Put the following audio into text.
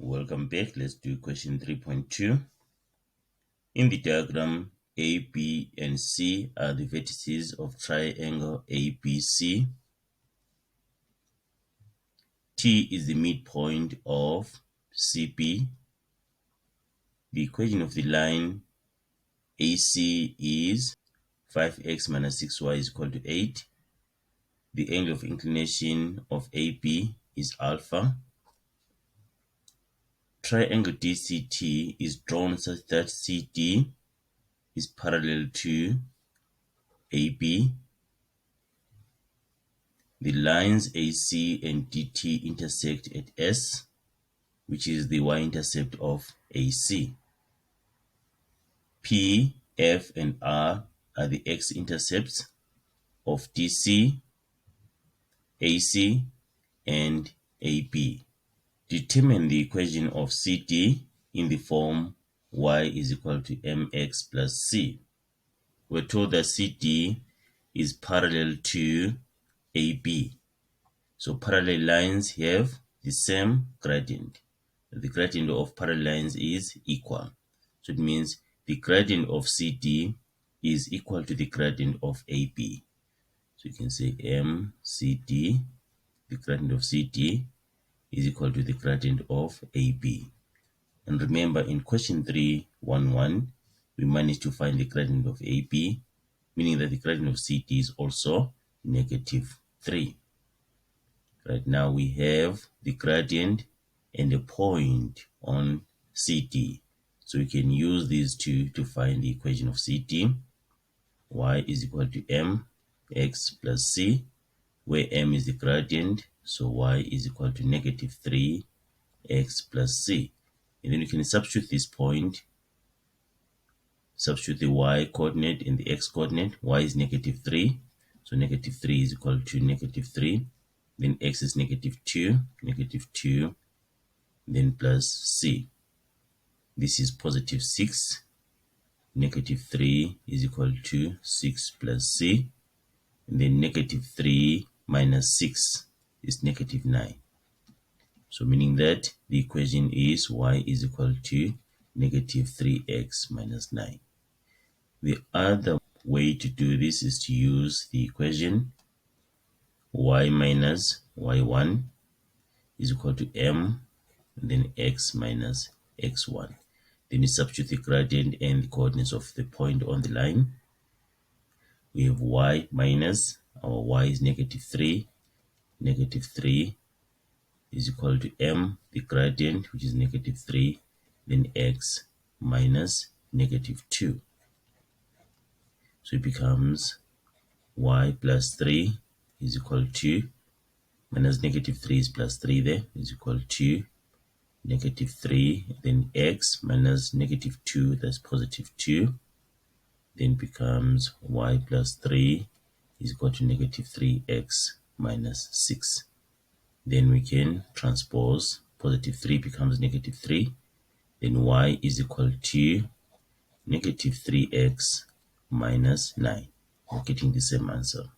Welcome back. Let's do question 3.2. In the diagram, A, B, and C are the vertices of triangle ABC. T is the midpoint of CP. The equation of the line AC is 5x minus 6y is equal to 8. The angle of inclination of AB is alpha. Triangle DCT is drawn such that CD is parallel to AB. The lines AC and DT intersect at S, which is the y-intercept of AC. P, F, and R are the x-intercepts of DC, AC, and AB. Determine the equation of CD in the form y is equal to mx plus c. We're told that CD is parallel to AB. So parallel lines have the same gradient. The gradient of parallel lines is equal. So it means the gradient of CD is equal to the gradient of AB. So you can say MCD, the gradient of CD is equal to the gradient of AB. And remember, in question 3.1.1, we managed to find the gradient of AB, meaning that the gradient of CD is also -3. Right now we have the gradient and a point on CD. So we can use these two to find the equation of CD. Y is equal to mx plus c, where m is the gradient, so y is equal to -3x plus c. And then you can substitute this point, substitute the y coordinate and the x coordinate. Y is -3, so -3 is equal to -3. Then x is -2, then plus c. This is +6. -3 is equal to 6 plus c. And then -3 minus 6 is -9. So meaning that the equation is y is equal to -3x minus 9. The other way to do this is to use the equation y minus y1 is equal to m, and then x minus x1. Then you substitute the gradient and the coordinates of the point on the line. We have y minus, our y is -3. -3 is equal to m, the gradient, which is -3, then x minus -2. So it becomes y plus 3 is equal to, minus -3 is plus 3 there, is equal to -3, then x minus -2, that's +2, then becomes y plus 3 is equal to -3x minus 6. Then we can transpose, +3 becomes -3, then y is equal to -3x minus 9. We're getting the same answer.